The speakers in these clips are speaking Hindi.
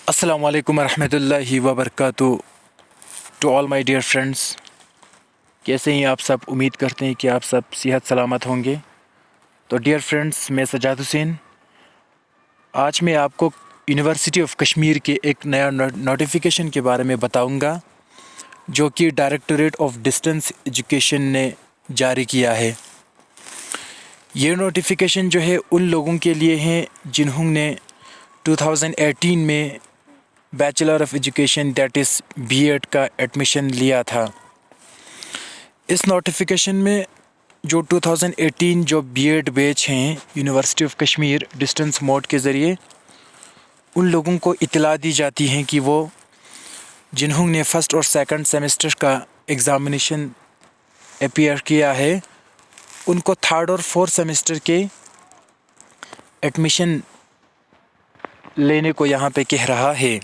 अस्सलामु अलैकुम रहमतुल्लाहि व बरकातुहू to all my dear friends. कैसे हैं आप सब? उम्मीद करते हैं कि आप सब सेहत सलामत होंगे। तो डियर फ्रेंड्स, मैं सजाद हुसैन आज मैं आपको यूनिवर्सिटी ऑफ कश्मीर के एक नया नोटिफिकेशन के बारे में बताऊंगा जो कि डायरेक्टरेट ऑफ डिस्टेंस एजुकेशन ने जारी किया है। ये नोटिफिकेशन जो है उन लोगों के लिए है जिन्होंने 2018 में bachelor of education that is BEd का एडमिशन लिया था। इस नोटिफिकेशन में जो 2018 जो बीएड बैच हैं university of Kashmir distance mode के ज़रिए, उन लोगों को इत्तला दी जाती है कि वो जिन्होंने फ़र्स्ट और सेकंड सेमेस्टर का एग्ज़ामिनेशन अपीयर किया है उनको थर्ड और फोर्थ सेमेस्टर के एडमिशन लेने को यहाँ पे कह रहा है।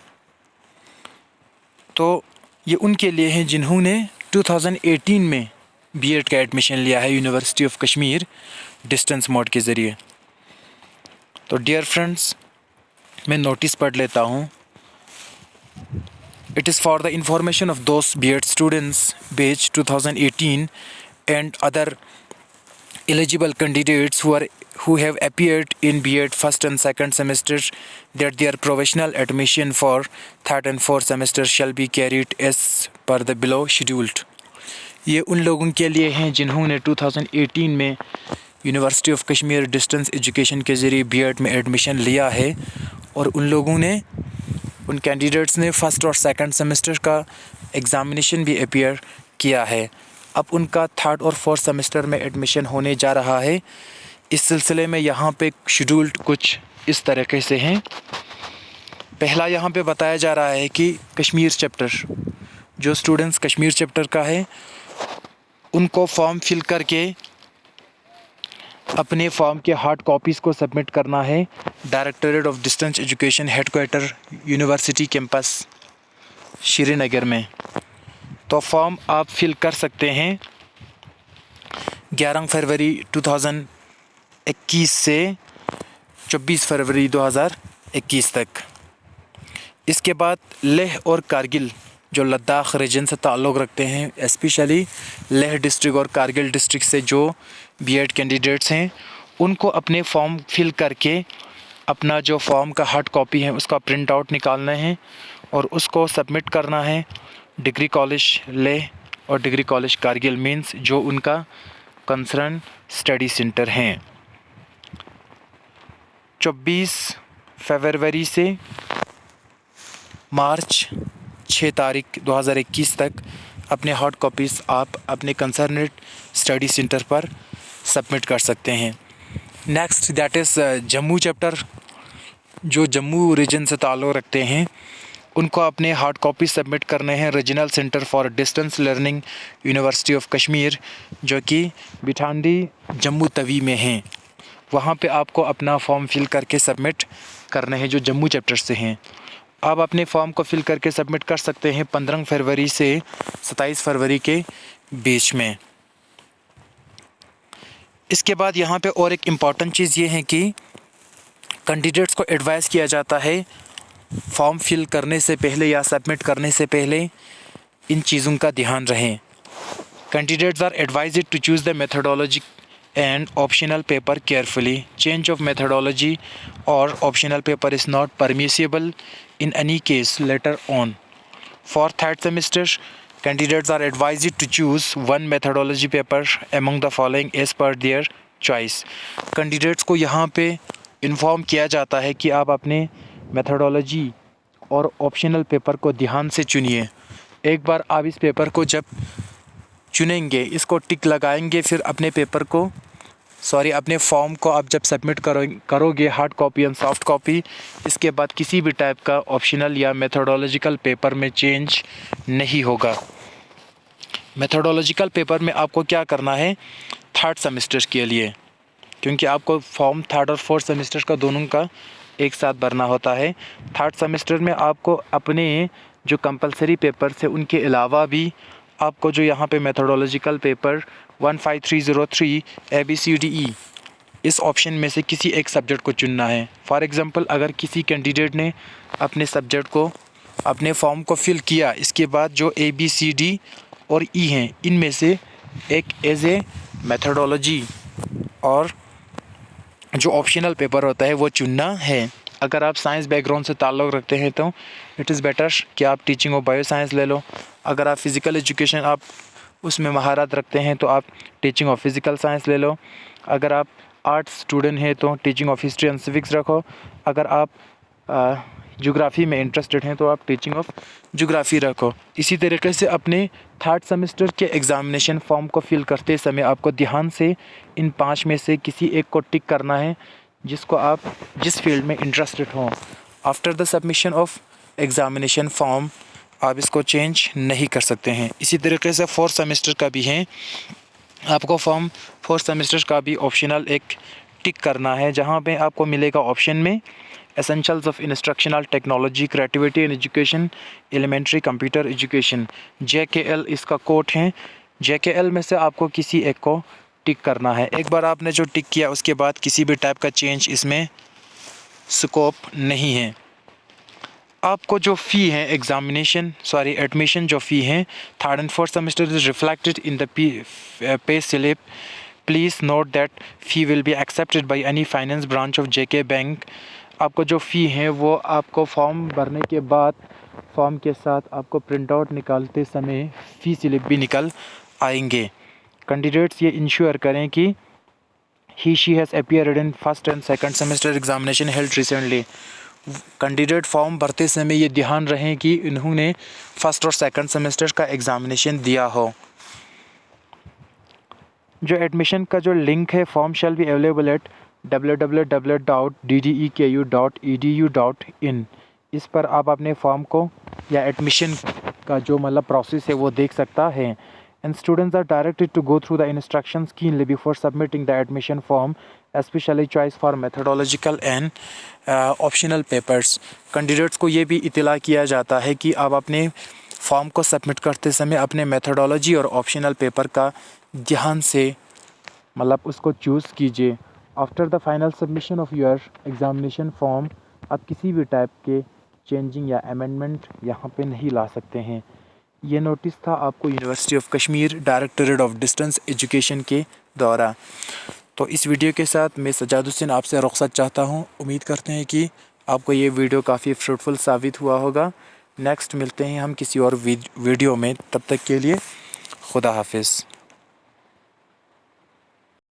तो ये उनके लिए हैं जिन्होंने 2018 में बीएड का एडमिशन लिया है university of Kashmir distance mode के ज़रिए। तो डियर फ्रेंड्स, मैं नोटिस पढ़ लेता हूँ। It is for the information of those BEd students batch 2018 and other eligible candidates who have appeared in B.Ed first and second semesters that their provisional admission for third and fourth semester shall be carried as per the below scheduled। ये उन लोगों के लिए हैं जिन्होंने 2018 में university of Kashmir distance education के ज़रिए B.Ed में एडमिशन लिया है और उन कैंडिडेट्स ने फ़र्स्ट और सेकंड सेमेस्टर का एग्ज़ामिनेशन भी अपीयर किया है। अब उनका थर्ड और फोर्थ सेमेस्टर में एडमिशन होने जा रहा है। इस सिलसिले में यहाँ पे शेड्यूल्ड कुछ इस तरीके से हैं। पहला यहाँ पे बताया जा रहा है कि कश्मीर चैप्टर, जो स्टूडेंट्स कश्मीर चैप्टर का है उनको फॉर्म फिल करके अपने फॉर्म के हार्ड कॉपीज़ को सबमिट करना है directorate of distance education headquarter university campus Srinagar में। तो फॉर्म आप फिल कर सकते हैं 11 फरवरी 2021 से 24 फरवरी 2021 तक। इसके बाद लेह और कारगिल जो लद्दाख रीजन से ताल्लुक़ रखते हैं, स्पेशली लेह डिस्ट्रिक्ट और कारगिल डिस्ट्रिक्ट से जो बीएड कैंडिडेट्स हैं उनको अपने फॉर्म फिल करके अपना जो फॉर्म का हार्ड कॉपी है उसका प्रिंट आउट निकालना है और उसको सबमिट करना है डिग्री कॉलेज लेह और डिग्री कॉलेज कारगिल मीन्स जो उनका कंसर्न स्टडी सेंटर हैं। 24 फरवरी से मार्च 6 तारीख 2021 तक अपने हार्ड कॉपीज़ आप अपने कंसर्नेड स्टडी सेंटर पर सबमिट कर सकते हैं। Next that is Jammu chapter, जो जम्मू रीजन से ताल्लुक़ रखते हैं उनको अपने हार्ड कॉपी सबमिट करने हैं regional centre for distance learning university of Kashmir जो कि बिठांडी जम्मू तवी में हैं। वहाँ पे आपको अपना फॉर्म फिल करके सबमिट करने हैं जो जम्मू चैप्टर से हैं। आप अपने फॉर्म को फिल करके सबमिट कर सकते हैं 15 फरवरी से 27 फरवरी के बीच में। इसके बाद यहाँ पे और एक इम्पॉर्टेंट चीज़ ये है कि कैंडिडेट्स को एडवाइस किया जाता है फॉर्म फिल करने से पहले या सबमिट करने से पहले इन चीज़ों का ध्यान रहे। Candidates are advised to choose the methodology and optional paper carefully. Change of methodology और optional paper is not permissible in any case later on. For third semester candidates are advised to choose one methodology paper among the following as per their choice. Candidates को यहाँ पे इन्फॉर्म किया जाता है कि आप अपने मेथडोलॉजी और ऑप्शनल पेपर को ध्यान से चुनिए। एक बार आप इस पेपर को जब चुनेंगे, इसको टिक लगाएंगे, फिर अपने फॉर्म को आप जब सबमिट करोगे hard copy and soft copy, इसके बाद किसी भी टाइप का ऑप्शनल या मेथडोलॉजिकल पेपर में चेंज नहीं होगा। मेथडोलॉजिकल पेपर में आपको क्या करना है थर्ड सेमेस्टर के लिए, क्योंकि आपको फॉर्म थर्ड और फोर्थ सेमेस्टर का दोनों का एक साथ भरना होता है। थर्ड सेमेस्टर में आपको अपने जो कंपलसरी पेपर्स है उनके अलावा भी आपको जो यहाँ पे मेथडोलॉजिकल पेपर 15303 ABCDE इस ऑप्शन में से किसी एक सब्जेक्ट को चुनना है। फॉर एग्ज़ाम्पल, अगर किसी कैंडिडेट ने अपने सब्जेक्ट को, अपने फॉर्म को फिल किया, इसके बाद जो ABCD और E हैं, इनमें से एक एज ए मेथडोलॉजी और जो ऑप्शनल पेपर होता है वो चुनना है। अगर आप साइंस बैकग्राउंड से ताल्लुक़ रखते हैं तो इट इज़ बेटर कि आप टीचिंग ऑफ बायो साइंस ले लो। अगर आप फ़िज़िकल एजुकेशन आप उसमें महारत रखते हैं तो आप टीचिंग ऑफ फ़िज़िकल साइंस ले लो। अगर आप आर्ट्स स्टूडेंट हैं तो teaching of history and civics रखो। अगर आप ज्योग्राफ़ी में इंटरेस्टेड हैं तो आप टीचिंग ऑफ ज्योग्राफ़ी रखो। इसी तरीके से अपने थर्ड सेमेस्टर के एग्ज़ामिनेशन फॉर्म को फिल करते समय आपको ध्यान से इन 5 में से किसी एक को टिक करना है जिसको आप जिस फील्ड में इंटरेस्टेड हों। After the submission of examination form आप इसको चेंज नहीं कर सकते हैं। इसी तरीके से 4th सेमेस्टर का भी है, आपको फॉर्म 4th सेमेस्टर का भी ऑप्शनल एक टिक करना है, जहाँ पे आपको मिलेगा ऑप्शन में essentials of instructional technology, creativity in education, elementary computer education, JKL इसका कोड है। JKL में से आपको किसी एक को टिक करना है। एक बार आपने जो टिक किया उसके बाद किसी भी टाइप का चेंज इसमें स्कोप नहीं है। आपको जो फ़ी है एडमिशन जो फ़ी है 3rd and 4th semester is reflected in the pay slip. Please note that fee will be accepted by any finance branch of JK bank. आपको जो फ़ी है वो आपको फॉर्म भरने के बाद फॉर्म के साथ आपको प्रिंट आउट निकालते समय फ़ी स्लिप भी निकल आएंगे। कैंडिडेट्स ये इंश्योर करें कि she has appeared in 1st and 2nd semester examination held recently। Candidate form भरते समय ये ध्यान रहें कि इन्होंने 1st और 2nd सेमेस्टर का एग्ज़ामिनेशन दिया हो। जो एडमिशन का जो लिंक है, form shall be available at www.deeku.edu.in। इस पर आप अपने फॉर्म को या एडमिशन का जो मतलब प्रोसेस है वो देख सकता है। And students are directed to go through the instructions keenly before submitting the admission form, especially choice for methodological and optional papers। Candidates को ये भी इत्तला किया जाता है कि आप अपने फॉर्म को सबमिट करते समय अपने मेथोडोलॉजी और ऑप्शनल पेपर का ध्यान से मतलब उसको चूज़ कीजिए। After the final submission of your examination form आप किसी भी टाइप के चेंजिंग या अमेंडमेंट यहाँ पे नहीं ला सकते हैं। ये नोटिस था आपको university of Kashmir directorate of distance education के द्वारा। तो इस वीडियो के साथ मैं सजाद हुसैन आपसे रुखसत चाहता हूँ। उम्मीद करते हैं कि आपको ये वीडियो काफ़ी फ्रूटफुल साबित हुआ होगा। नेक्स्ट मिलते हैं हम किसी और वीडियो में, तब तक के लिए खुदा हाफिज़।